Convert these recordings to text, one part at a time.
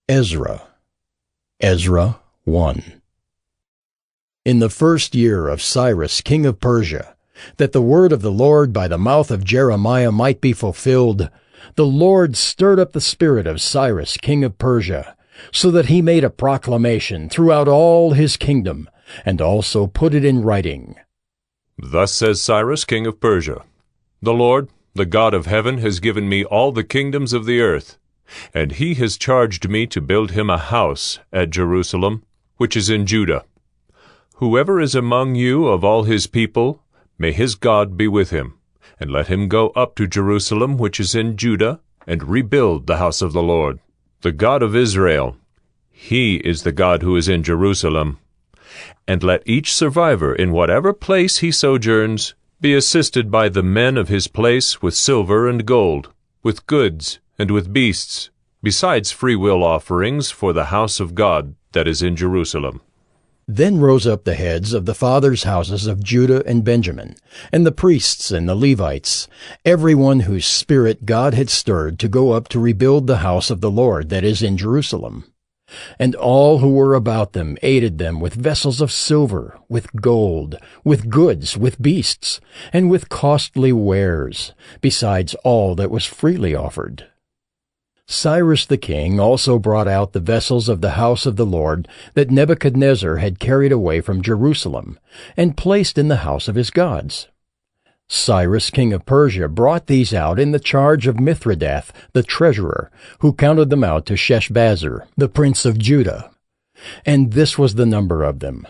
Ezra 1. In the first year of Cyrus king of Persia, that the word of the Lord by the mouth of Jeremiah might be fulfilled, the Lord stirred up the spirit of Cyrus king of Persia, so that he made a proclamation throughout all his kingdom, and also put it in writing. Thus says Cyrus king of Persia, The Lord, the God of heaven, has given me all the kingdoms of the earth, and he has charged me to build him a house at Jerusalem, which is in Judah. Whoever is among you of all his people, may his God be with him, and let him go up to Jerusalem, which is in Judah, and rebuild the house of the Lord, the God of Israel. He is the God who is in Jerusalem. And let each survivor, in whatever place he sojourns, be assisted by the men of his place with silver and gold, with goods and with beasts, besides freewill offerings for the house of God that is in Jerusalem. Then rose up the heads of the fathers' houses of Judah and Benjamin, and the priests and the Levites, every one whose spirit God had stirred to go up to rebuild the house of the Lord that is in Jerusalem. And all who were about them aided them with vessels of silver, with gold, with goods, with beasts, and with costly wares, besides all that was freely offered. Cyrus the king also brought out the vessels of the house of the Lord that Nebuchadnezzar had carried away from Jerusalem, and placed in the house of his gods. Cyrus king of Persia brought these out in the charge of Mithridath the treasurer, who counted them out to Sheshbazzar, the prince of Judah. And this was the number of them: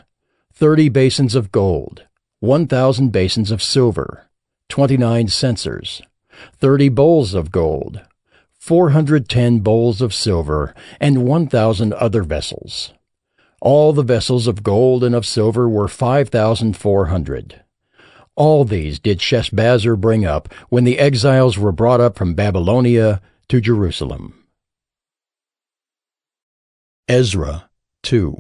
30 basins of gold, 1,000 basins of silver, 29 censers, 30 bowls of gold, 410 bowls of silver, and 1,000 other vessels. All the vessels of gold and of silver were 5,400. All these did Sheshbazzar bring up when the exiles were brought up from Babylonia to Jerusalem. Ezra 2.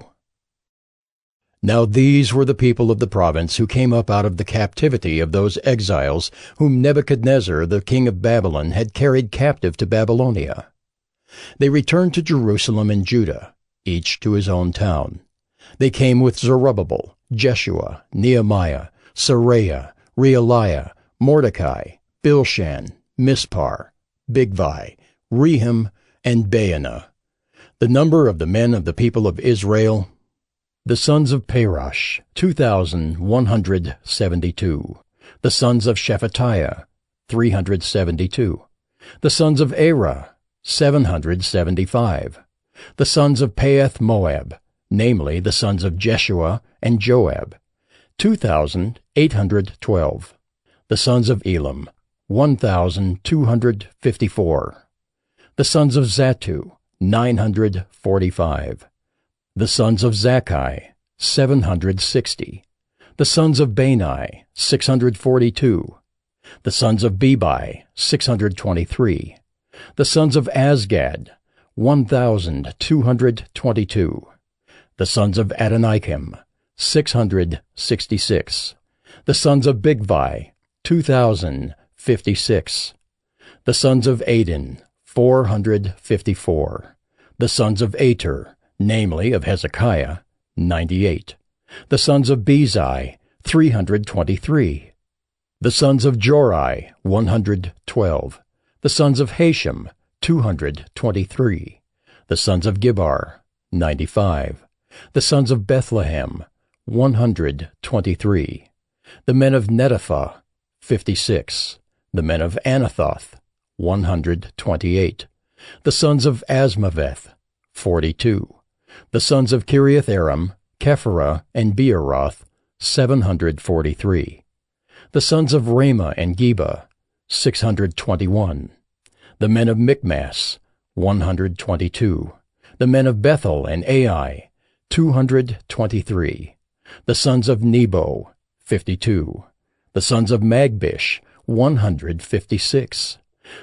Now these were the people of the province who came up out of the captivity of those exiles whom Nebuchadnezzar the king of Babylon had carried captive to Babylonia. They returned to Jerusalem and Judah, each to his own town. They came with Zerubbabel, Jeshua, Nehemiah, Seraiah, Realiah, Mordecai, Bilshan, Mispar, Bigvai, Rehum, and Baanah. The number of the men of the people of Israel: the sons of Parosh, 2,172. The sons of Shephatiah, 372. The sons of Arah, 775. The sons of Paeth Moab, namely the sons of Jeshua and Joab, 2,812. The sons of Elam, 1,254. The sons of Zattu, 945. The sons of Zakkai, 760. The sons of Bani, 642. The sons of Bebai, 623. The sons of Azgad, 1,222. The sons of Adonikim, 666. The sons of Bigvai, 2,056. The sons of Adin, 454. The sons of Ater, namely of Hezekiah, 98. The sons of Bezai, 323. The sons of Jorai, 112. The sons of Hashem, 223. The sons of Gibar, 95. The sons of Bethlehem, 123. The men of Netophah, 56. The men of Anathoth, 128. The sons of Asmaveth, 42. The sons of Kiriath-Aram, Kephirah, and Beeroth, 743. The sons of Ramah and Geba, 621. The men of Michmas, 122. The men of Bethel and Ai, 223. The sons of Nebo, 52. The sons of Magbish, 156.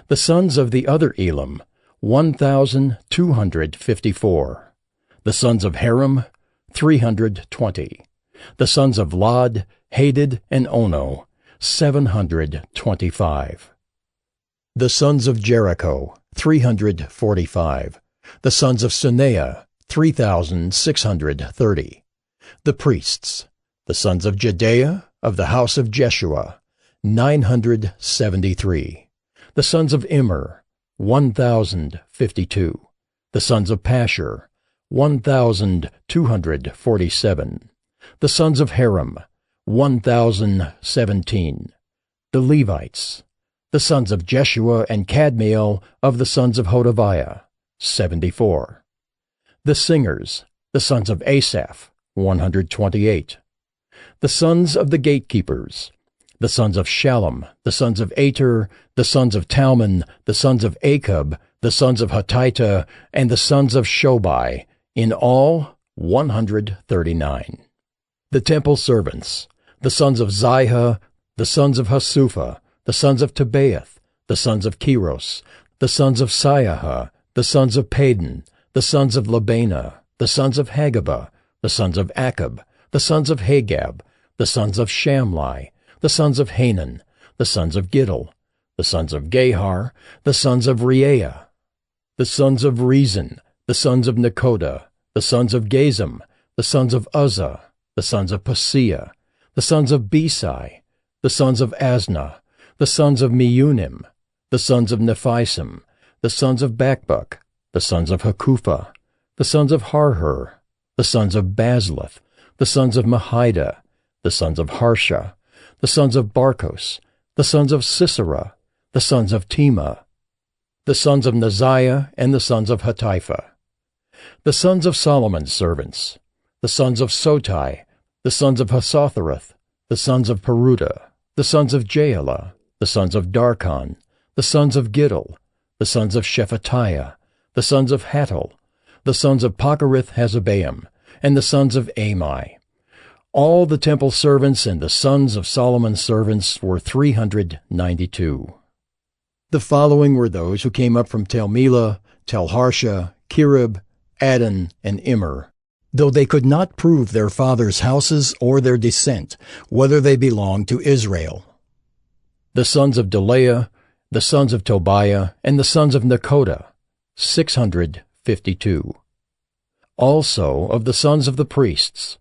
The sons of the other Elam, 1,254. The sons of Haram, 320. The sons of Lod, Hadid, and Ono, 725. The sons of Jericho, 345. The sons of Suneah, 3,630. The priests, the sons of Jedaiah, of the house of Jeshua, 973. The sons of Immer, 1,052. The sons of Pashur, 1,247. The sons of Haram, 1,017. The Levites, the sons of Jeshua and Kadmiel of the sons of Hodaviah, 74. The singers, the sons of Asaph, 128. The sons of the gatekeepers, the sons of Shallum, the sons of Ater, the sons of Talmon, the sons of Akub, the sons of Hatita, and the sons of Shobai, in all 139. The temple servants, the sons of Ziha, the sons of Hasupha, the sons of Tebaoth, the sons of Keros, the sons of Siaha, the sons of Padon, the sons of Labana, the sons of Hagabah, the sons of Akab, the sons of Hagab, the sons of Shamlai, the sons of Hanan, the sons of Giddel, the sons of Gahar, the sons of Reaiah, the sons of Rezin, the sons of Nekoda, the sons of Gazam, the sons of Uzzah, the sons of Paseah, the sons of Besai, the sons of Asnah, the sons of Meunim, the sons of Nephisim, the sons of Bakbuk, the sons of Hakupha, the sons of Harhur, the sons of Bazluth, the sons of Mahida, the sons of Harsha, the sons of Barkos, the sons of Sisera, the sons of Tema, the sons of Neziah, and the sons of Hatipha. The sons of Solomon's servants, the sons of Sotai, the sons of Hasothereth, the sons of Peruda, the sons of Jaala, the sons of Darkon, the sons of Giddel, the sons of Shephatiah, the sons of Hattil, the sons of Pochereth-Hazzebaim, and the sons of Amai. All the temple servants and the sons of Solomon's servants were 392. The following were those who came up from Tel Melah, Tel Harsha, Kirib, Adon, and Immer, though they could not prove their fathers' houses or their descent, whether they belonged to Israel. The sons of Delaiah, the sons of Tobiah, and the sons of Nekoda, 652. Also of the sons of the priests,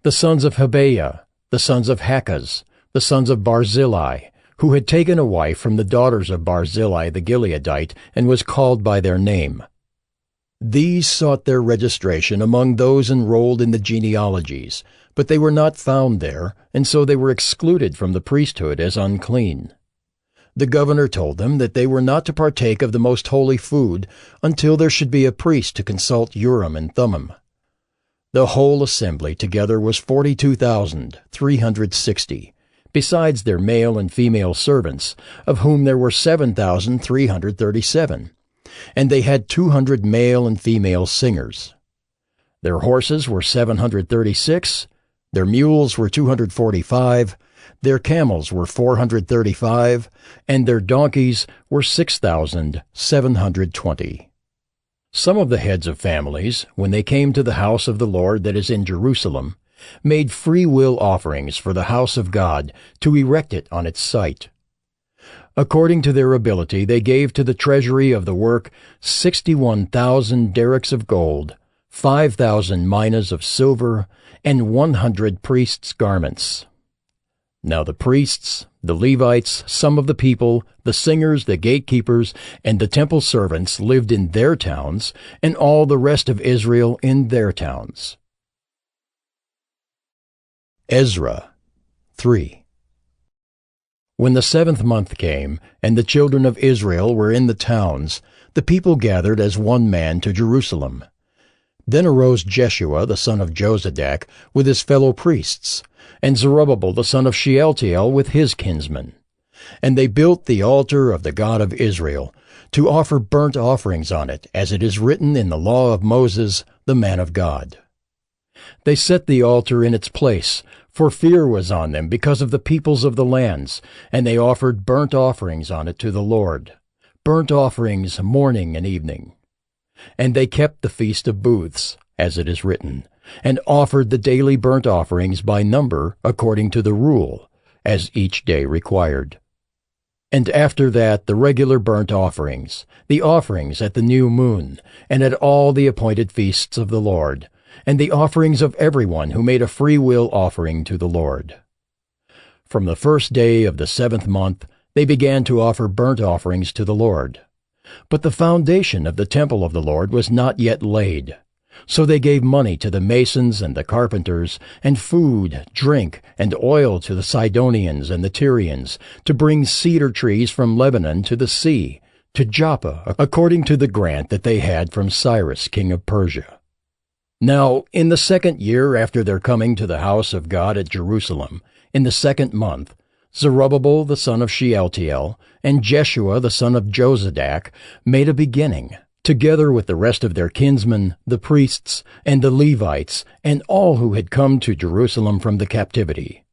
the sons of Habeah, the sons of Hakaz, the sons of Barzillai, who had taken a wife from the daughters of Barzillai the Gileadite, and was called by their name. These sought their registration among those enrolled in the genealogies, but they were not found there, and so they were excluded from the priesthood as unclean. The governor told them that they were not to partake of the most holy food until there should be a priest to consult Urim and Thummim. The whole assembly together was 42,360, besides their male and female servants, of whom there were 7,337, and they had 200 male and female singers. Their horses were 736, their mules were 245, their camels were 435, and their donkeys were 6,720. Some of the heads of families, when they came to the house of the Lord that is in Jerusalem, made free will offerings for the house of God to erect it on its site. According to their ability, they gave to the treasury of the work 61,000 derricks of gold, 5,000 minas of silver, and 100 priests' garments. Now the priests, the Levites, some of the people, the singers, the gatekeepers, and the temple servants lived in their towns, and all the rest of Israel in their towns. Ezra 3. When the 7th month came, and the children of Israel were in the towns, the people gathered as one man to Jerusalem. Then arose Jeshua the son of Jozadak with his fellow priests, and Zerubbabel the son of Shealtiel with his kinsmen. And they built the altar of the God of Israel, to offer burnt offerings on it, as it is written in the law of Moses, the man of God. They set the altar in its place, for fear was on them because of the peoples of the lands, and they offered burnt offerings on it to the Lord, burnt offerings morning and evening. And they kept the Feast of Booths, as it is written, and offered the daily burnt offerings by number according to the rule, as each day required. And after that the regular burnt offerings, the offerings at the new moon, and at all the appointed feasts of the Lord, and the offerings of everyone who made a free will offering to the Lord. From the first day of the 7th month they began to offer burnt offerings to the Lord. But the foundation of the temple of the Lord was not yet laid. So they gave money to the masons and the carpenters, and food, drink, and oil to the Sidonians and the Tyrians, to bring cedar trees from Lebanon to the sea, to Joppa, according to the grant that they had from Cyrus king of Persia. Now in the 2nd year after their coming to the house of God at Jerusalem, in the 2nd month, Zerubbabel the son of Shealtiel and Jeshua the son of Jozadak made a beginning, together with the rest of their kinsmen, the priests, and the Levites, and all who had come to Jerusalem from the captivity.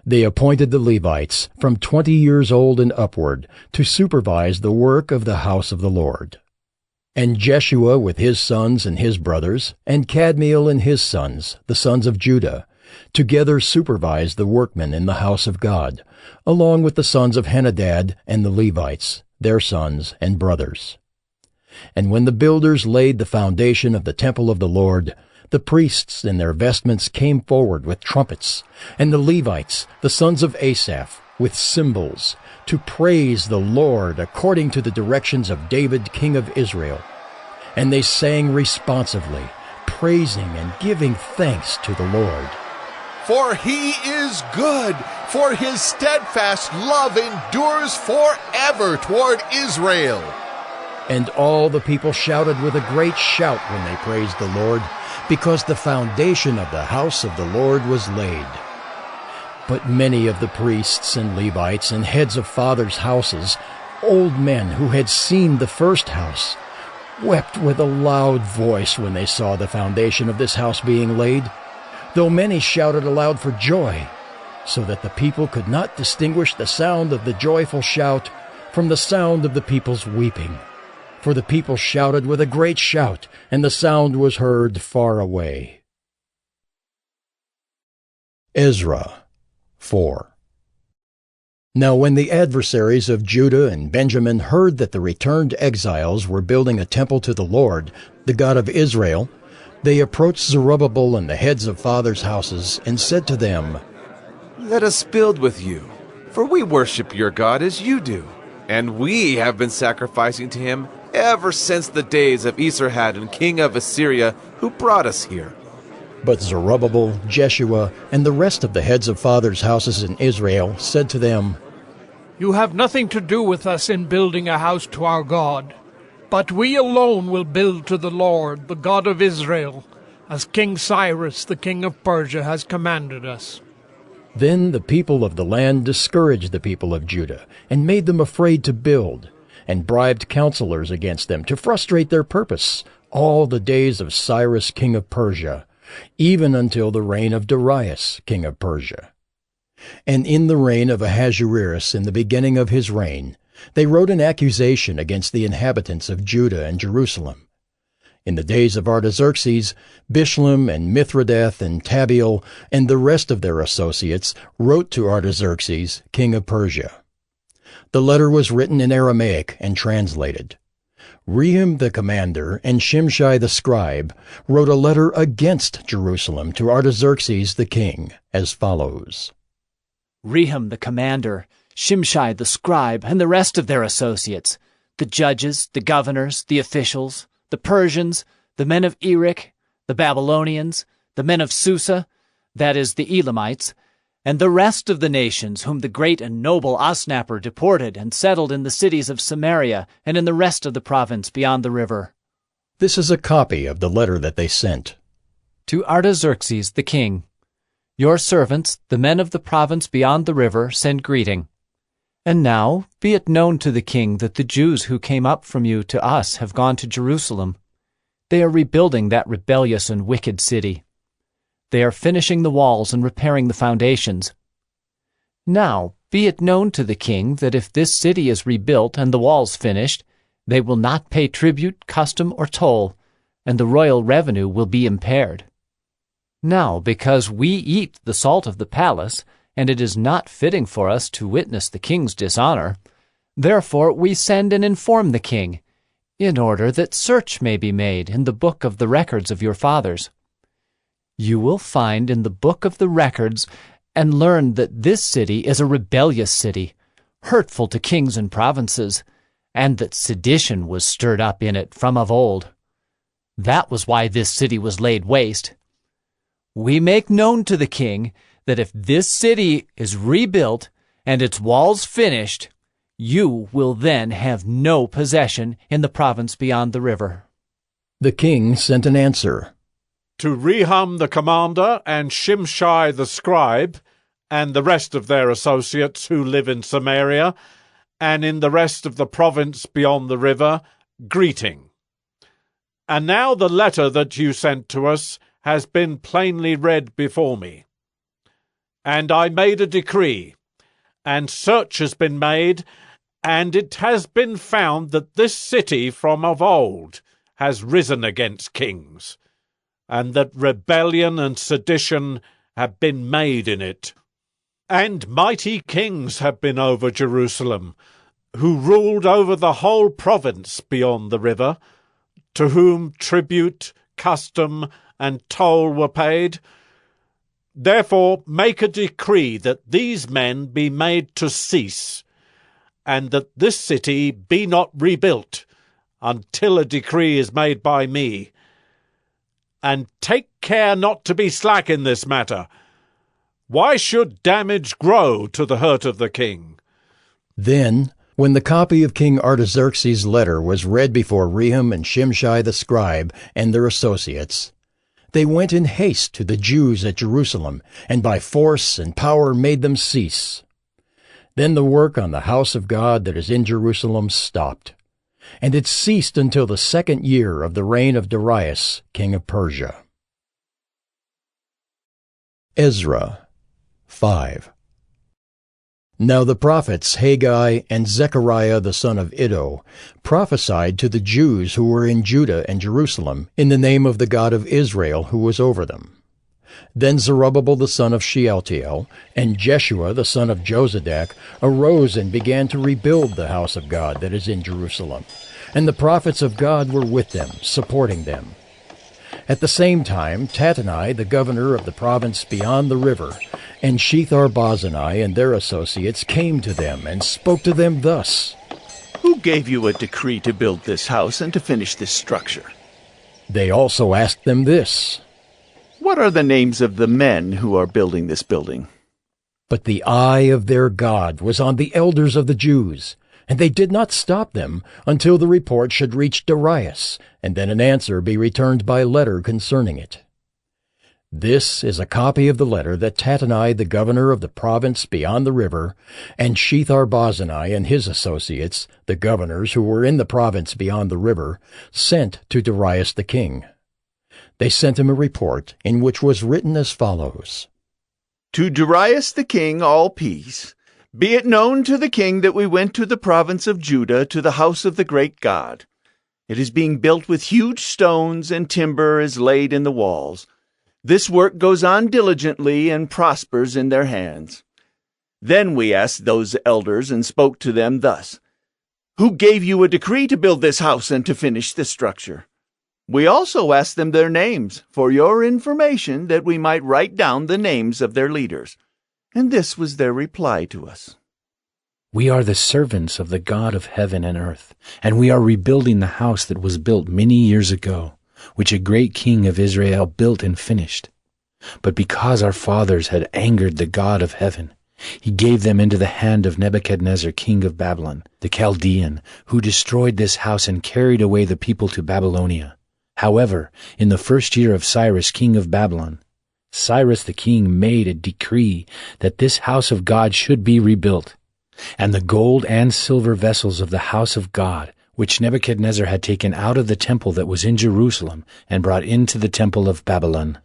They appointed the Levites from 20 years old and upward to supervise the work of the house of the Lord. And Jeshua with his sons and his brothers, and Kadmiel and his sons, the sons of Judah, together supervised the workmen in the house of God, along with the sons of Henadad and the Levites, their sons and brothers. And when the builders laid the foundation of the temple of the Lord, the priests in their vestments came forward with trumpets, and the Levites, the sons of Asaph, with cymbals, to praise the Lord according to the directions of David king of Israel. And they sang responsively, praising and giving thanks to the Lord. For he is good, for his steadfast love endures forever toward Israel. And all the people shouted with a great shout when they praised the Lord, because the foundation of the house of the Lord was laid. But many of the priests and Levites and heads of fathers' houses, old men who had seen the first house, wept with a loud voice when they saw the foundation of this house being laid, though many shouted aloud for joy, so that the people could not distinguish the sound of the joyful shout from the sound of the people's weeping. For the people shouted with a great shout, and the sound was heard far away. Ezra 4. Now when the adversaries of Judah and Benjamin heard that the returned exiles were building a temple to the Lord, the God of Israel, they approached Zerubbabel and the heads of fathers' houses, and said to them, Let us build with you, for we worship your God as you do, and we have been sacrificing to him ever since the days of Esarhaddon, king of Assyria, who brought us here. But Zerubbabel, Jeshua, and the rest of the heads of fathers' houses in Israel said to them, You have nothing to do with us in building a house to our God, but we alone will build to the Lord, the God of Israel, as King Cyrus, the king of Persia, has commanded us. Then the people of the land discouraged the people of Judah, and made them afraid to build, and bribed counselors against them to frustrate their purpose all the days of Cyrus king of Persia, even until the reign of Darius king of Persia. And in the reign of Ahasuerus, in the beginning of his reign, they wrote an accusation against the inhabitants of Judah and Jerusalem. In the days of Artaxerxes, Bishlam and Mithridath and Tabeel and the rest of their associates wrote to Artaxerxes king of Persia. The letter was written in Aramaic and translated. Rehum the commander and Shimshai the scribe wrote a letter against Jerusalem to Artaxerxes the king, as follows. Rehum the commander, Shimshai the scribe, and the rest of their associates, the judges, the governors, the officials, the Persians, the men of Erech, the Babylonians, the men of Susa, that is, the Elamites, and the rest of the nations whom the great and noble Osnapper deported and settled in the cities of Samaria and in the rest of the province beyond the river. This is a copy of the letter that they sent. To Artaxerxes the king, your servants, the men of the province beyond the river, send greeting. And now be it known to the king that the Jews who came up from you to us have gone to Jerusalem. They are rebuilding that rebellious and wicked city. They are finishing the walls and repairing the foundations. Now be it known to the king that if this city is rebuilt and the walls finished, they will not pay tribute, custom, or toll, and the royal revenue will be impaired. Now, because we eat the salt of the palace, and it is not fitting for us to witness the king's dishonor, Therefore we send and inform the king, in order that search may be made in the book of the records of your fathers. You will find in the book of the records and learn that this city is a rebellious city, hurtful to kings and provinces, and that sedition was stirred up in it from of old. That was why this city was laid waste. We make known to the king that if this city is rebuilt and its walls finished, you will then have no possession in the province beyond the river. The king sent an answer. To Rehum the commander and Shimshai the scribe, and the rest of their associates who live in Samaria, and in the rest of the province beyond the river, greeting. And now the letter that you sent to us has been plainly read before me. And I made a decree, and search has been made, and it has been found that this city from of old has risen against kings, and that rebellion and sedition have been made in it. And mighty kings have been over Jerusalem, who ruled over the whole province beyond the river, to whom tribute, custom, and toll were paid. Therefore make a decree that these men be made to cease, and that this city be not rebuilt, until a decree is made by me. And take care not to be slack in this matter. Why should damage grow to the hurt of the king? Then, when the copy of King Artaxerxes' letter was read before Rehum and Shimshai the scribe and their associates, they went in haste to the Jews at Jerusalem, and by force and power made them cease. Then the work on the house of God that is in Jerusalem stopped, and it ceased until the 2nd year of the reign of Darius, king of Persia. Ezra 5. Now the prophets Haggai and Zechariah the son of Iddo prophesied to the Jews who were in Judah and Jerusalem in the name of the God of Israel who was over them. Then Zerubbabel the son of Shealtiel and Jeshua the son of Jozadak arose and began to rebuild the house of God that is in Jerusalem, and the prophets of God were with them, supporting them. At the same time, Tattenai, the governor of the province beyond the river, and Shethar-Bozenai and their associates came to them and spoke to them thus. Who gave you a decree to build this house and to finish this structure? They also asked them this. What are the names of the men who are building this building? But the eye of their God was on the elders of the Jews, and they did not stop them until the report should reach Darius, and then an answer be returned by letter concerning it. This is a copy of the letter that Tattenai, the governor of the province beyond the river, and Shethar-Bozenai and his associates, the governors who were in the province beyond the river, sent to Darius the king. They sent him a report in which was written as follows. To Darius the king, all peace. Be it known to the king that we went to the province of Judah to the house of the great God. It is being built with huge stones, and timber is laid in the walls. This work goes on diligently and prospers in their hands. Then we asked those elders and spoke to them thus. Who gave you a decree to build this house and to finish this structure? We also asked them their names, for your information, that we might write down the names of their leaders. And this was their reply to us. We are the servants of the God of heaven and earth, and we are rebuilding the house that was built many years ago, which a great king of Israel built and finished. But because our fathers had angered the God of heaven, he gave them into the hand of Nebuchadnezzar, king of Babylon, the Chaldean, who destroyed this house and carried away the people to Babylonia. However, in the 1st year of Cyrus, king of Babylon, Cyrus the king made a decree that this house of God should be rebuilt, and the gold and silver vessels of the house of God, which Nebuchadnezzar had taken out of the temple that was in Jerusalem and brought into the temple of Babylon.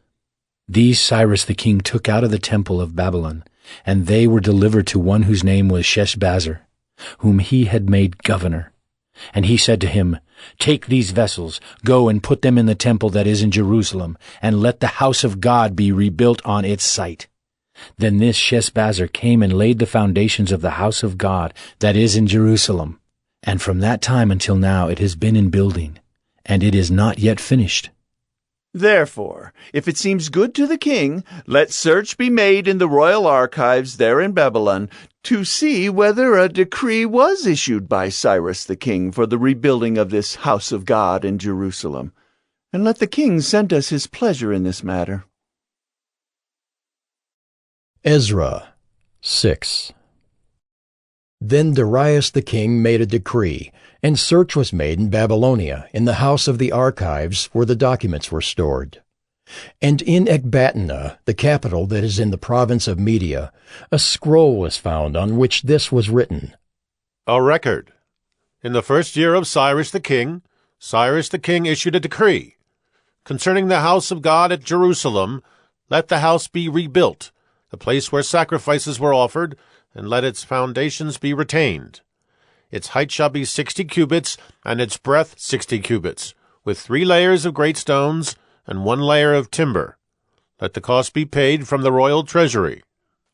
These Cyrus the king took out of the temple of Babylon, and they were delivered to one whose name was Sheshbazzar, whom he had made governor. And he said to him, Take these vessels, go and put them in the temple that is in Jerusalem, and let the house of God be rebuilt on its site. Then this Sheshbazzar came and laid the foundations of the house of God that is in Jerusalem. And from that time until now it has been in building, and it is not yet finished. Therefore, if it seems good to the king, let search be made in the royal archives there in Babylon to see whether a decree was issued by Cyrus the king for the rebuilding of this house of God in Jerusalem. And let the king send us his pleasure in this matter. Ezra 6. Then Darius the king made a decree, and search was made in Babylonia, in the house of the archives where the documents were stored. And in Ecbatana, the capital that is in the province of Media, a scroll was found on which this was written. A record. In the first year of Cyrus the king issued a decree. Concerning the house of God at Jerusalem, let the house be rebuilt, the place where sacrifices were offered, and let its foundations be retained. Its height shall be 60 cubits, and its breadth 60 cubits, with 3 layers of great stones, and 1 layer of timber. Let the cost be paid from the royal treasury.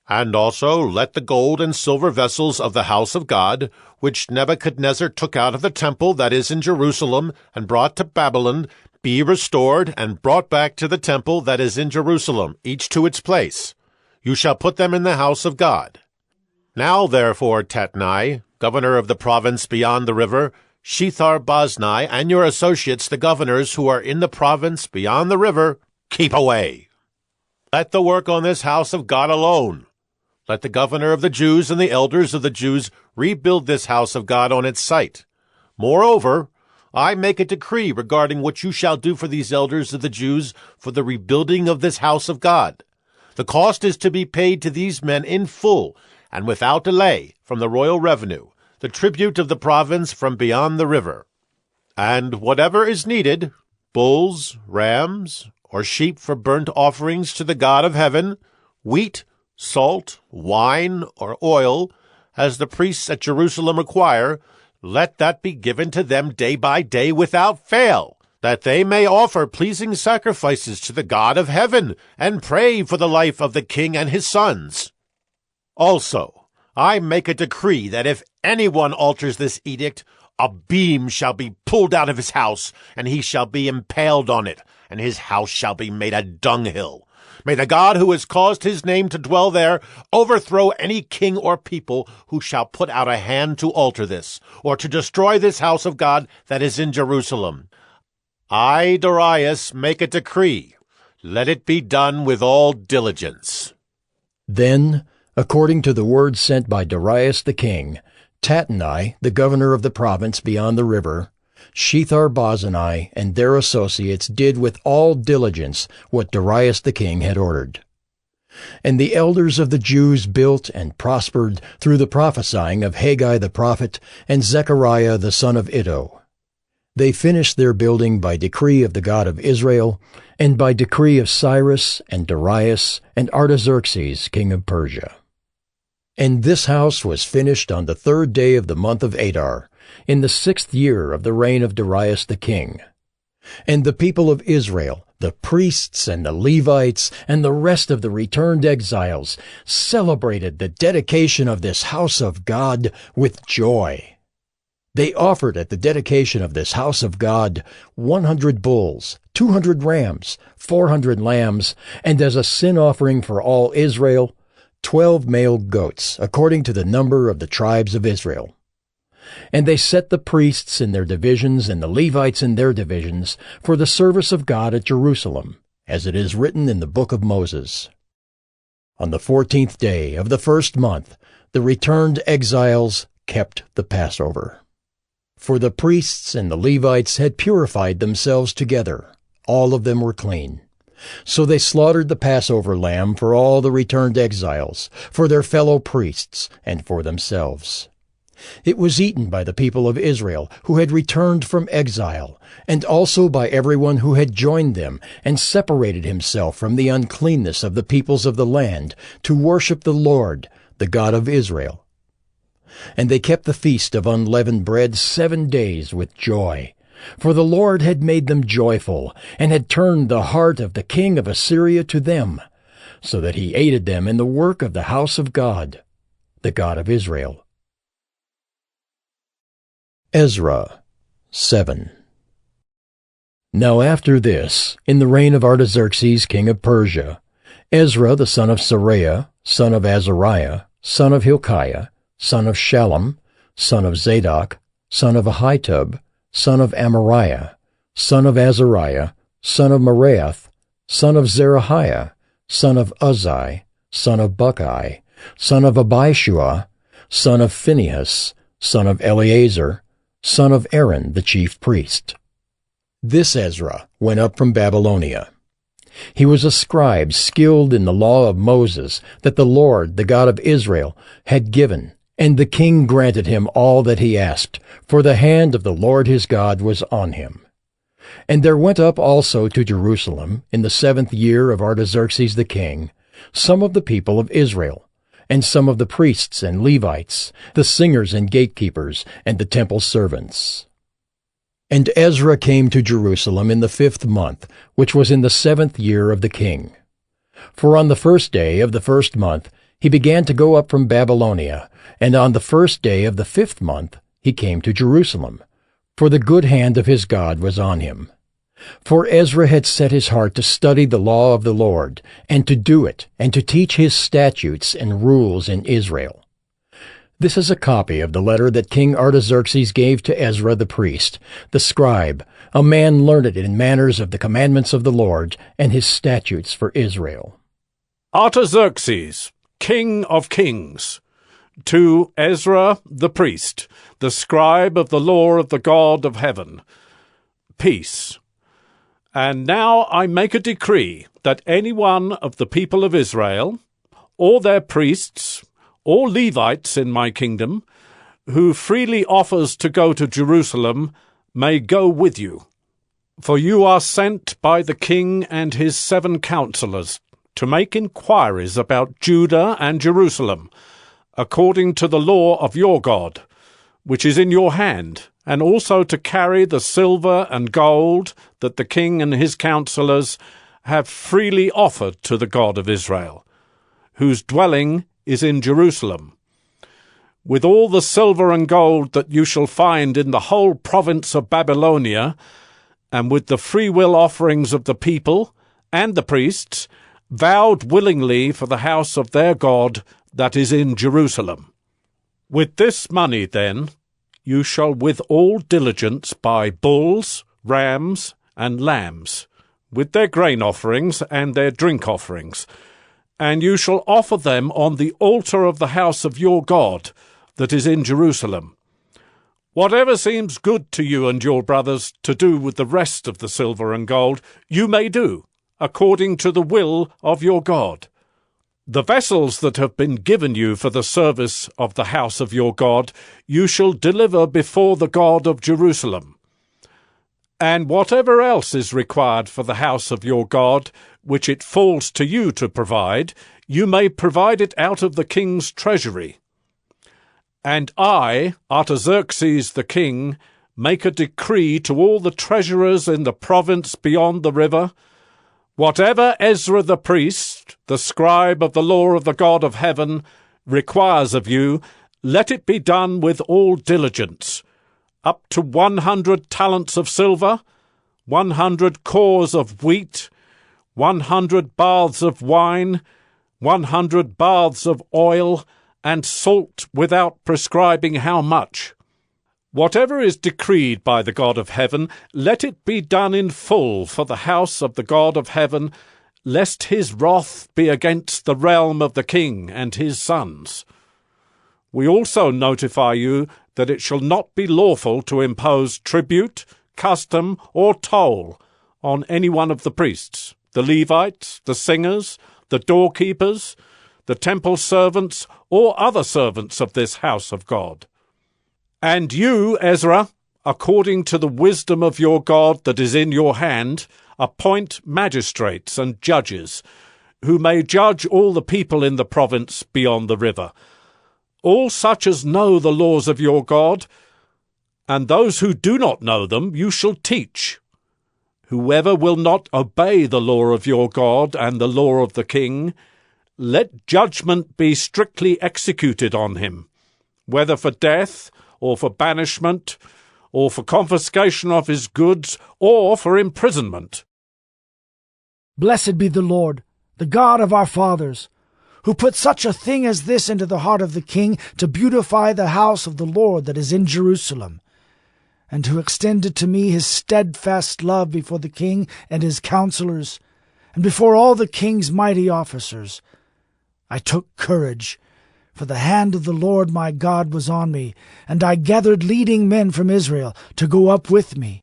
And also let the gold and silver vessels of the house of God, which Nebuchadnezzar took out of the temple that is in Jerusalem, and brought to Babylon, be restored and brought back to the temple that is in Jerusalem, each to its place. You shall put them in the house of God. Now therefore, Tatnai, governor of the province beyond the river, Shethar-Boznai, and your associates, the governors who are in the province beyond the river, keep away. Let the work on this house of God alone. Let the governor of the Jews and the elders of the Jews rebuild this house of God on its site. Moreover, I make a decree regarding what you shall do for these elders of the Jews for the rebuilding of this house of God. The cost is to be paid to these men in full, and without delay, from the royal revenue, the tribute of the province from beyond the river. And whatever is needed, bulls, rams, or sheep for burnt offerings to the God of heaven, wheat, salt, wine, or oil, as the priests at Jerusalem require, let that be given to them day by day without fail, that they may offer pleasing sacrifices to the God of heaven, and pray for the life of the king and his sons. Also, I make a decree that if anyone alters this edict, a beam shall be pulled out of his house, and he shall be impaled on it, and his house shall be made a dunghill. May the God who has caused his name to dwell there overthrow any king or people who shall put out a hand to alter this, or to destroy this house of God that is in Jerusalem. I, Darius, make a decree. Let it be done with all diligence. Then, according to the word sent by Darius the king, Tatnai, the governor of the province beyond the river, Shethar-Boznai, and their associates did with all diligence what Darius the king had ordered. And the elders of the Jews built and prospered through the prophesying of Haggai the prophet and Zechariah the son of Iddo. They finished their building by decree of the God of Israel, and by decree of Cyrus and Darius and Artaxerxes king of Persia. And this house was finished on the 3rd day of the month of Adar, in the 6th year of the reign of Darius the king. And the people of Israel, the priests and the Levites, and the rest of the returned exiles, celebrated the dedication of this house of God with joy. They offered at the dedication of this house of God 100 bulls, 200 rams, 400 lambs, and as a sin offering for all Israel, 12 male goats, according to the number of the tribes of Israel. And they set the priests in their divisions and the Levites in their divisions for the service of God at Jerusalem, as it is written in the book of Moses. On the 14th day of the 1st month, the returned exiles kept the Passover. For the priests and the Levites had purified themselves together. All of them were clean. So they slaughtered the Passover lamb for all the returned exiles, for their fellow priests, and for themselves. It was eaten by the people of Israel who had returned from exile, and also by everyone who had joined them and separated himself from the uncleanness of the peoples of the land to worship the Lord, the God of Israel. And they kept the feast of unleavened bread 7 days with joy. For the Lord had made them joyful, and had turned the heart of the king of Assyria to them. so that he aided them in the work of the house of God, the God of Israel. Ezra 7. Now after this, in the reign of Artaxerxes king of Persia, Ezra the son of Seraiah, son of Azariah, son of Hilkiah, son of Shallum, son of Zadok, son of Ahitub, son of Amariah, son of Azariah, son of Meraioth, son of Zerahiah, son of Uzzi, son of Bucki, son of Abishua, son of Phinehas, son of Eleazar, son of Aaron the chief priest. This Ezra went up from Babylonia. He was a scribe skilled in the law of Moses that the Lord, the God of Israel, had given, and the king granted him all that he asked, for the hand of the Lord his God was on him. And there went up also to Jerusalem, in the 7th year of Artaxerxes the king, some of the people of Israel, and some of the priests and Levites, the singers and gatekeepers, and the temple servants. And Ezra came to Jerusalem in the 5th month, which was in the 7th year of the king. For on the 1st day of the 1st month he began to go up from Babylonia, and on the 1st day of the 5th month he came to Jerusalem, for the good hand of his God was on him. For Ezra had set his heart to study the law of the Lord, and to do it, and to teach his statutes and rules in Israel. This is a copy of the letter that King Artaxerxes gave to Ezra the priest, the scribe, a man learned in manners of the commandments of the Lord and his statutes for Israel. Artaxerxes, king of kings, to Ezra the priest, the scribe of the law of the God of heaven, peace. And now I make a decree that any one of the people of Israel, or their priests, or Levites in my kingdom, who freely offers to go to Jerusalem, may go with you. For you are sent by the king and his 7 counselors to make inquiries about Judah and Jerusalem, according to the law of your God, which is in your hand, and also to carry the silver and gold that the king and his counselors have freely offered to the God of Israel, whose dwelling is in Jerusalem, with all the silver and gold that you shall find in the whole province of Babylonia, and with the freewill offerings of the people and the priests, vowed willingly for the house of their God that is in Jerusalem. With this money, then, you shall with all diligence buy bulls, rams, and lambs, with their grain offerings and their drink offerings, and you shall offer them on the altar of the house of your God that is in Jerusalem. Whatever seems good to you and your brothers to do with the rest of the silver and gold, you may do, according to the will of your God. The vessels that have been given you for the service of the house of your God, you shall deliver before the God of Jerusalem. And whatever else is required for the house of your God, which it falls to you to provide, you may provide it out of the king's treasury. And I, Artaxerxes the king, make a decree to all the treasurers in the province beyond the river, whatever Ezra the priest, the scribe of the law of the God of heaven, requires of you, let it be done with all diligence, up to 100 talents of silver, 100 cores of wheat, 100 baths of wine, 100 baths of oil, and salt without prescribing how much. Whatever is decreed by the God of heaven, let it be done in full for the house of the God of heaven, lest his wrath be against the realm of the king and his sons. We also notify you that it shall not be lawful to impose tribute, custom, or toll on any one of the priests, the Levites, the singers, the doorkeepers, the temple servants, or other servants of this house of God. And you, Ezra, according to the wisdom of your God that is in your hand, appoint magistrates and judges, who may judge all the people in the province beyond the river, all such as know the laws of your God, and those who do not know them you shall teach. Whoever will not obey the law of your God and the law of the king, let judgment be strictly executed on him, whether for death, or for banishment, or for confiscation of his goods, or for imprisonment. Blessed be the Lord, the God of our fathers, who put such a thing as this into the heart of the king, to beautify the house of the Lord that is in Jerusalem, and who extended to me his steadfast love before the king and his counselors, and before all the king's mighty officers. I took courage, for the hand of the Lord my God was on me, and I gathered leading men from Israel to go up with me.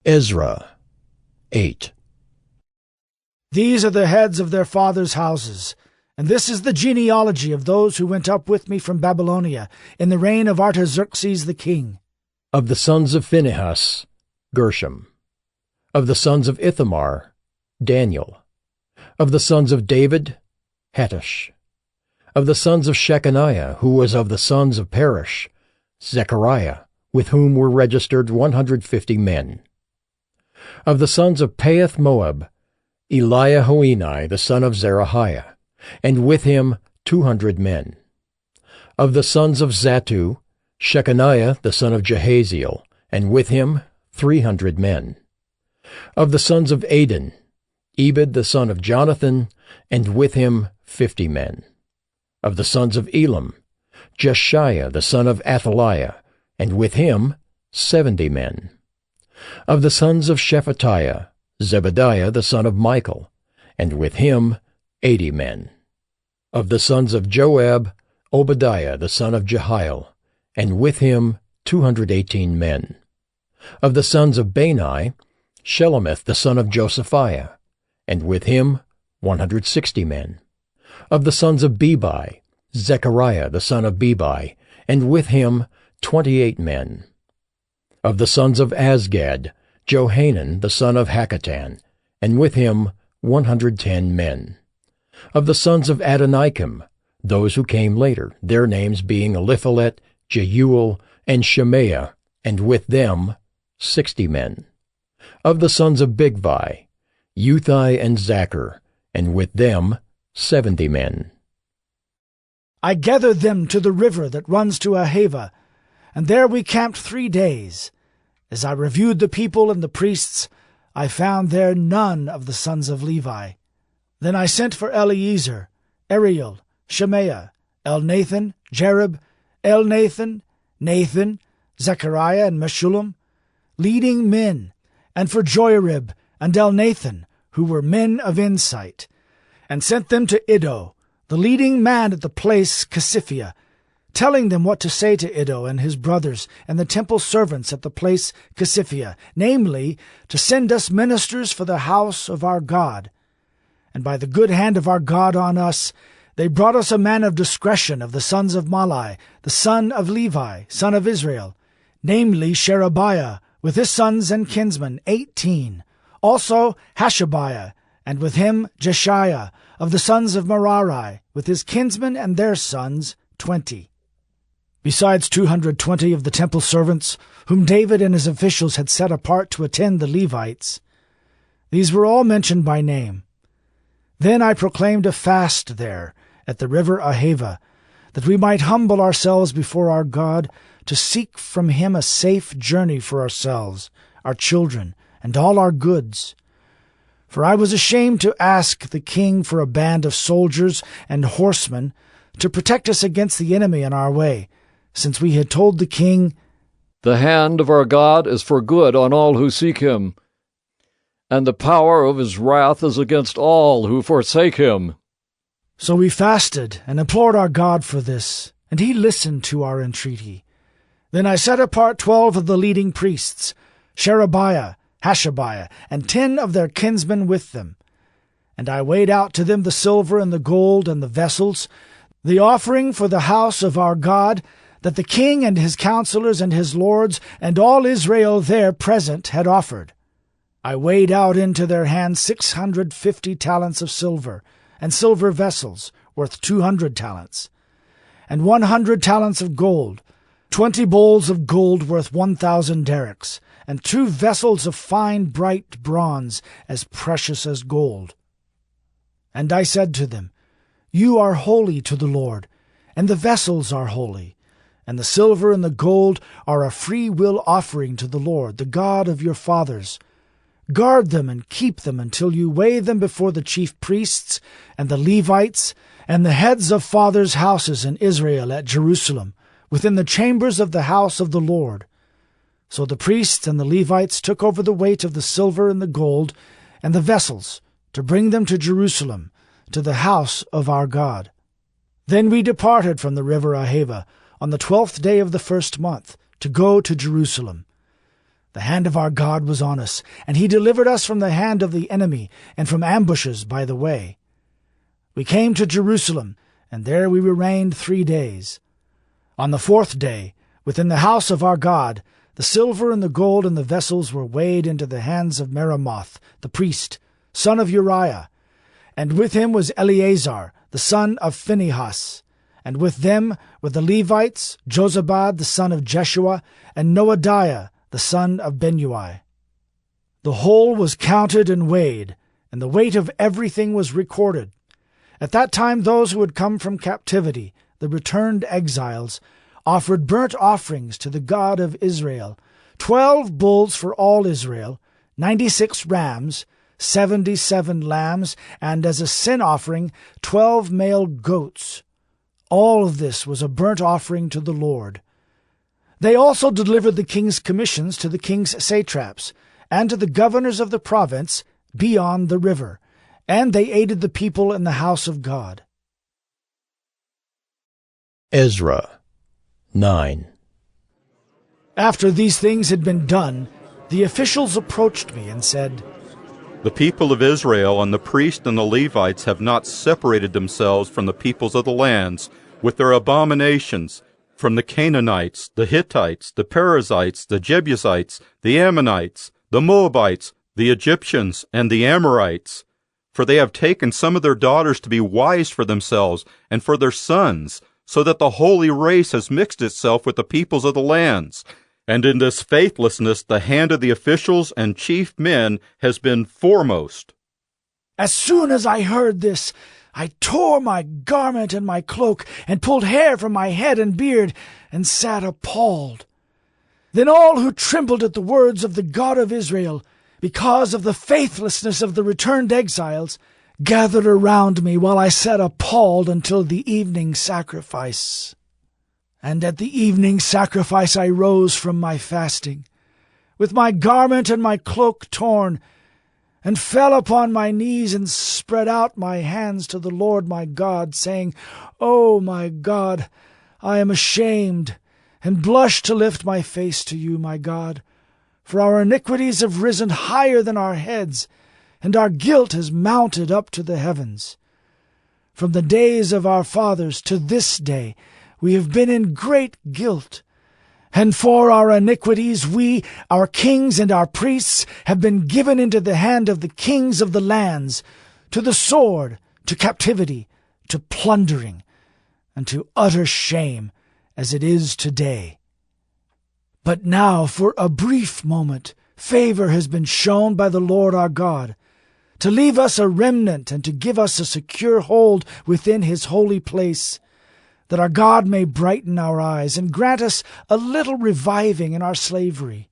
Ezra 8. These are the heads of their fathers' houses, and this is the genealogy of those who went up with me from Babylonia in the reign of Artaxerxes the king. Of the sons of Phinehas, Gershom. Of the sons of Ithamar, Daniel. Of the sons of David, Hattush. Of the sons of Shechaniah, who was of the sons of Perish, Zechariah, with whom were registered 150 men. Of the sons of Pahath Moab, Eliahoenai the son of Zerahiah, and with him 200 men. Of the sons of Zattu, Shechaniah the son of Jehaziel, and with him 300 men. Of the sons of Adin, Ebed the son of Jonathan, and with him 50 men. Of the sons of Elam, Jeshiah the son of Athaliah, and with him 70 men. Of the sons of Shephatiah, Zebadiah the son of Michael, and with him 80 men. Of the sons of Joab, Obadiah the son of Jehiel, and with him 218 men. Of the sons of Bani, Shelomith the son of Josephiah, and with him 160 men. Of the sons of Bebai, Zechariah the son of Bebai, and with him 28 men. Of the sons of Azgad, Johanan the son of Hakkatan, and with him 110 men. Of the sons of Adonikam, those who came later, their names being Eliphalet, Jeuel, and Shemaiah, and with them 60 men. Of the sons of Bigvai, Uthai and Zachar, and with them 70 men. I gathered them to the river that runs to Ahava, and there we camped 3 days. As I reviewed the people and the priests, I found there none of the sons of Levi. Then I sent for Eliezer, Ariel, Shemaiah, Elnathan, Jerib, Elnathan, Nathan, Zechariah, and Meshullam, leading men, and for Joiarib and Elnathan, who were men of insight, and sent them to Iddo, the leading man at the place Casiphia, telling them what to say to Iddo and his brothers and the temple servants at the place Casiphia, namely, to send us ministers for the house of our God. And by the good hand of our God on us, they brought us a man of discretion of the sons of Malai, the son of Levi, son of Israel, namely Sherebiah, with his sons and kinsmen 18, also Hashabiah, and with him Jeshiah, of the sons of Merari, with his kinsmen and their sons 20. Besides 220 of the temple servants, whom David and his officials had set apart to attend the Levites. These were all mentioned by name. Then I proclaimed a fast there, at the river Ahava, that we might humble ourselves before our God, to seek from him a safe journey for ourselves, our children, and all our goods. For I was ashamed to ask the king for a band of soldiers and horsemen to protect us against the enemy in our way, since we had told the king, "The hand of our God is for good on all who seek him, and the power of his wrath is against all who forsake him." So we fasted and implored our God for this, and he listened to our entreaty. Then I set apart 12 of the leading priests, Sherebiah, Hashabiah, and 10 of their kinsmen with them. And I weighed out to them the silver and the gold and the vessels, the offering for the house of our God, that the king and his counselors and his lords and all Israel there present had offered. I weighed out into their hands 650 talents of silver, and silver vessels worth 200 talents, and 100 talents of gold, 20 bowls of gold worth 1,000 derricks, and 2 vessels of fine bright bronze as precious as gold. And I said to them, You are holy to the Lord, and the vessels are holy, and the silver and the gold are a free will offering to the Lord, the God of your fathers. Guard them and keep them until you weigh them before the chief priests and the Levites and the heads of fathers' houses in Israel at Jerusalem, within the chambers of the house of the Lord. So the priests and the Levites took over the weight of the silver and the gold and the vessels to bring them to Jerusalem, to the house of our God. Then we departed from the river Ahava on the 12th day of the first month to go to Jerusalem. The hand of our God was on us, and he delivered us from the hand of the enemy and from ambushes by the way. We came to Jerusalem, and there we remained 3 days. On the 4th day, within the house of our God, the silver and the gold and the vessels were weighed into the hands of Meremoth, the priest, son of Uriah, and with him was Eleazar, the son of Phinehas, and with them were the Levites, Jozabad, the son of Jeshua, and Noadiah, the son of Benui. The whole was counted and weighed, and the weight of everything was recorded. At that time those who had come from captivity, the returned exiles, offered burnt offerings to the God of Israel, 12 bulls for all Israel, 96 rams, 77 lambs, and as a sin offering 12 male goats. All of this was a burnt offering to the Lord. They also delivered the king's commissions to the king's satraps, and to the governors of the province beyond the river, and they aided the people in the house of God. Ezra 9. After these things had been done, the officials approached me and said, The people of Israel and the priests and the Levites have not separated themselves from the peoples of the lands with their abominations, from the Canaanites, the Hittites, the Perizzites, the Jebusites, the Ammonites, the Moabites, the Egyptians, and the Amorites. For they have taken some of their daughters to be wives for themselves and for their sons, so that the holy race has mixed itself with the peoples of the lands. And in this faithlessness the hand of the officials and chief men has been foremost. As soon as I heard this, I tore my garment and my cloak, and pulled hair from my head and beard, and sat appalled. Then all who trembled at the words of the God of Israel, because of the faithlessness of the returned exiles, gathered around me while I sat appalled until the evening sacrifice. And at the evening sacrifice I rose from my fasting, with my garment and my cloak torn, and fell upon my knees and spread out my hands to the Lord my God, saying, O my God, I am ashamed, and blush to lift my face to you, my God. For our iniquities have risen higher than our heads, and our guilt has mounted up to the heavens. From the days of our fathers to this day we have been in great guilt. And for our iniquities we, our kings and our priests, have been given into the hand of the kings of the lands, to the sword, to captivity, to plundering, and to utter shame, as it is today. But now, for a brief moment, favor has been shown by the Lord our God, to leave us a remnant and to give us a secure hold within his holy place, that our God may brighten our eyes and grant us a little reviving in our slavery.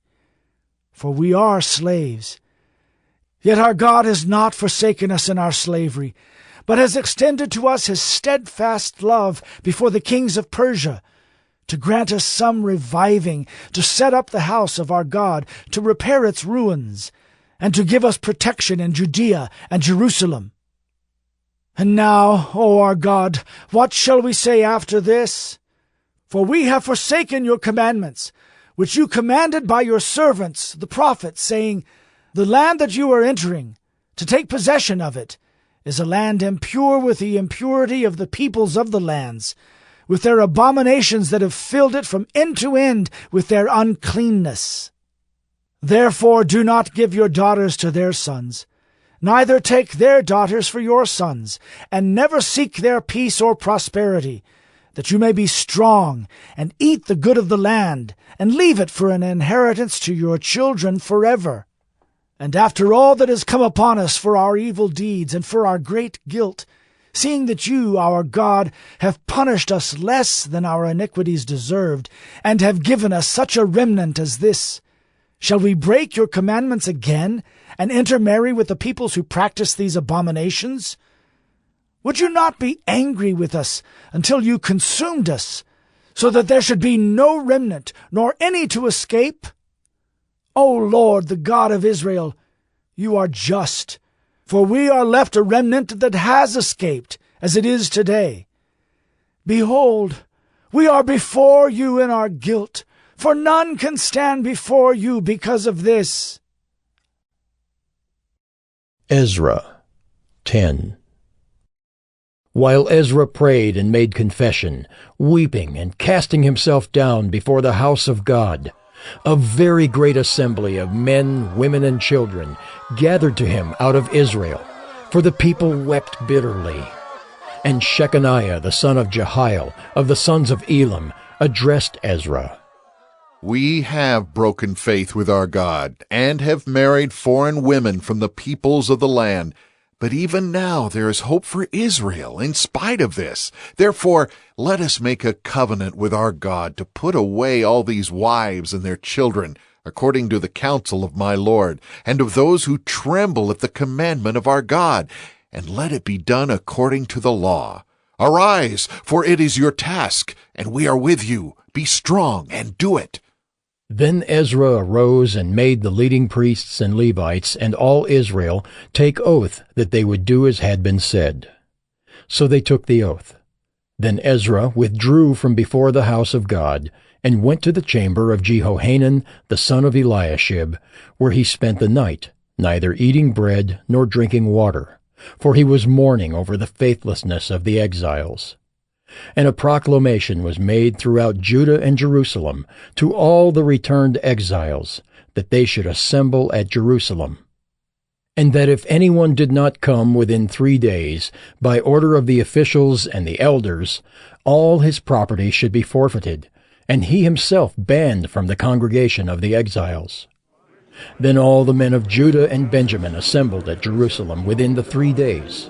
For we are slaves. Yet our God has not forsaken us in our slavery, but has extended to us his steadfast love before the kings of Persia, to grant us some reviving, to set up the house of our God, to repair its ruins, and to give us protection in Judea and Jerusalem. And now, O our God, what shall we say after this? For we have forsaken your commandments, which you commanded by your servants, the prophets, saying, The land that you are entering, to take possession of it, is a land impure with the impurity of the peoples of the lands, with their abominations that have filled it from end to end with their uncleanness. Therefore do not give your daughters to their sons, neither take their daughters for your sons, and never seek their peace or prosperity, that you may be strong, and eat the good of the land, and leave it for an inheritance to your children forever. And after all that has come upon us for our evil deeds and for our great guilt, seeing that you, our God, have punished us less than our iniquities deserved, and have given us such a remnant as this, shall we break your commandments again, and intermarry with the peoples who practice these abominations? Would you not be angry with us until you consumed us, so that there should be no remnant, nor any to escape? O Lord, the God of Israel, you are just, for we are left a remnant that has escaped, as it is today. Behold, we are before you in our guilt, for none can stand before you because of this. Ezra 10. While Ezra prayed and made confession, weeping and casting himself down before the house of God, a very great assembly of men, women, and children gathered to him out of Israel, for the people wept bitterly. And Shechaniah the son of Jehiel, of the sons of Elam, addressed Ezra. We have broken faith with our God, and have married foreign women from the peoples of the land. But even now there is hope for Israel in spite of this. Therefore, let us make a covenant with our God to put away all these wives and their children, according to the counsel of my Lord, and of those who tremble at the commandment of our God, and let it be done according to the law. Arise, for it is your task, and we are with you. Be strong and do it. Then Ezra arose and made the leading priests and Levites and all Israel take oath that they would do as had been said. So they took the oath. Then Ezra withdrew from before the house of God, and went to the chamber of Jehohanan the son of Eliashib, where he spent the night, neither eating bread nor drinking water, for he was mourning over the faithlessness of the exiles. And a proclamation was made throughout Judah and Jerusalem to all the returned exiles, that they should assemble at Jerusalem, and that if anyone did not come within 3 days, by order of the officials and the elders, all his property should be forfeited, and he himself banned from the congregation of the exiles. Then all the men of Judah and Benjamin assembled at Jerusalem within the 3 days.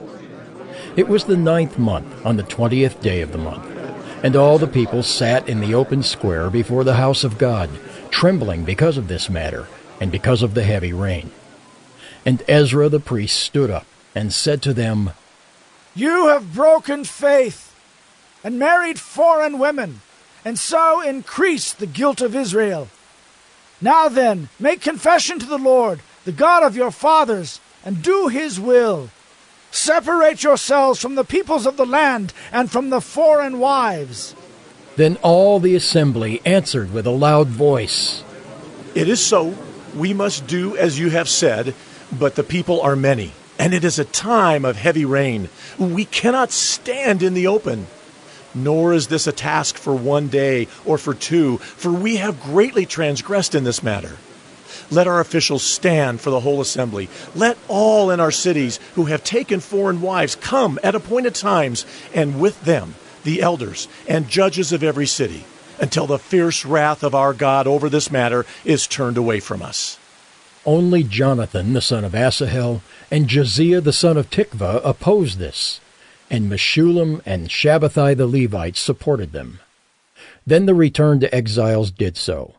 It was the 9th month, on the 20th day of the month, and all the people sat in the open square before the house of God, trembling because of this matter, and because of the heavy rain. And Ezra the priest stood up, and said to them, You have broken faith, and married foreign women, and so increased the guilt of Israel. Now then, make confession to the Lord, the God of your fathers, and do his will. Separate yourselves from the peoples of the land and from the foreign wives. Then all the assembly answered with a loud voice, It is so. We must do as you have said, but the people are many, and it is a time of heavy rain. We cannot stand in the open. Nor is this a task for 1 day or for 2, for we have greatly transgressed in this matter. Let our officials stand for the whole assembly. Let all in our cities who have taken foreign wives come at appointed times, and with them the elders and judges of every city, until the fierce wrath of our God over this matter is turned away from us. Only Jonathan the son of Asahel and Josiah the son of Tikvah opposed this, and Meshullam and Shabbathai the Levites supported them. Then the returned exiles did so.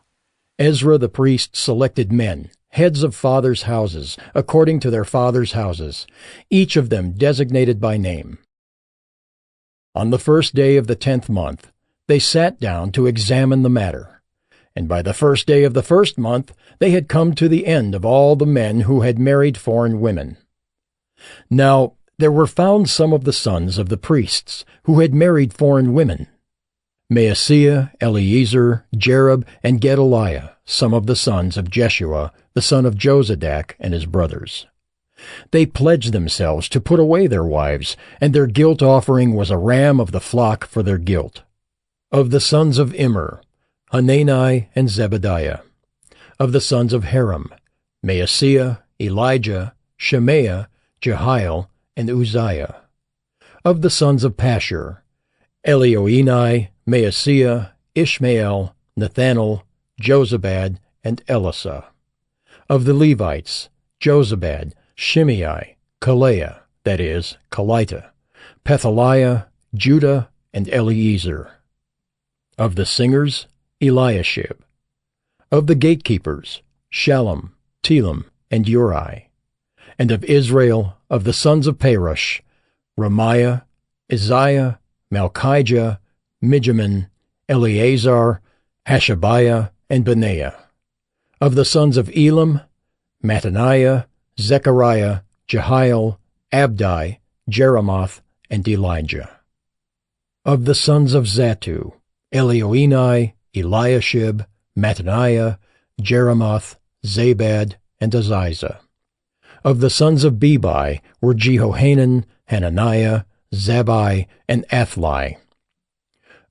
Ezra the priest selected men, heads of fathers' houses, according to their fathers' houses, each of them designated by name. On the 1st day of the 10th month, they sat down to examine the matter. And by the 1st day of the 1st month, they had come to the end of all the men who had married foreign women. Now there were found some of the sons of the priests who had married foreign women: Maaseiah, Eleazar, Jerub, and Gedaliah, some of the sons of Jeshua, the son of Jozadak, and his brothers. They pledged themselves to put away their wives, and their guilt offering was a ram of the flock for their guilt. Of the sons of Immer, Hanani and Zebediah. Of the sons of Haram, Maaseiah, Elijah, Shemaiah, Jehiel, and Uzziah. Of the sons of Pashur, Elioenai, Maaseiah, Ishmael, Nathanael, Jozabad, and Elisah. Of the Levites, Jozabad, Shimei, Kaleah, that is, Kelita, Pethaliah, Judah, and Eliezer. Of the singers, Eliashib. Of the gatekeepers, Shallum, Telem, and Uri. And of Israel, of the sons of Perush, Ramiah, Isaiah, Malchijah, Mijamin, Eleazar, Hashabiah, and Benaiah. Of the sons of Elam, Mattaniah, Zechariah, Jehiel, Abdi, Jeremoth, and Elijah. Of the sons of Zatu, Elioenai, Eliashib, Mattaniah, Jeremoth, Zabad, and Aziza. Of the sons of Bebai were Jehohanan, Hananiah, Zabai, and Athli.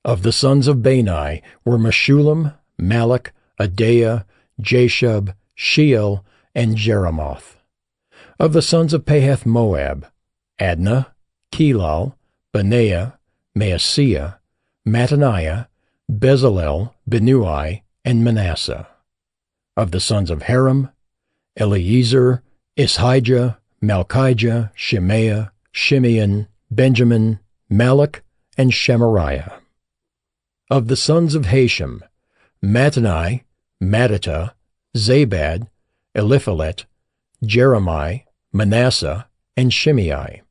Of the sons of Bani were Meshullam, Malach, Adaiah, Jashub, Sheol, and Jeremoth. Of the sons of Pahath Moab, Adnah, Kelal, Benaiah, Maaseiah, Mattaniah, Bezalel, Benui, and Manasseh. Of the sons of Haram, Eliezer, Ishijah, Malchijah, Shemaiah, Shimeon, Benjamin, Malach, and Shemariah. Of the sons of Hashem, Mattani, Mattata, Zabad, Eliphalet, Jeremiah, Manasseh, and Shimei.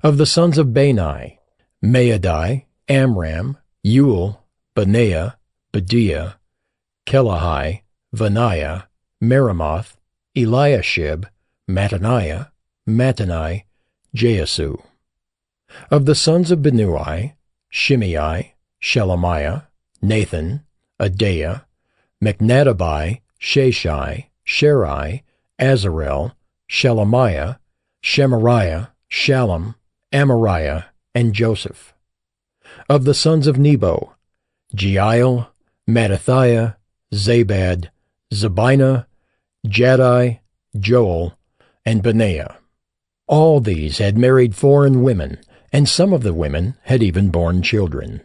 Of the sons of Bani, Maadai, Amram, Uel, Benaiah, Bediah, Kelahai, Vaniah, Meremoth, Eliashib, Mattaniah, Mattani, Jeasu. Of the sons of Benui, Shimei, Shelemiah, Nathan, Adaiah, Mechnadabai, Sheshai, Sherai, Azarel, Shelemiah, Shemariah, Shallum, Amariah, and Joseph. Of the sons of Nebo, Jeiel, Mattathiah, Zabad, Zabina, Jaddai, Joel, and Benaiah. All these had married foreign women, and some of the women had even borne children.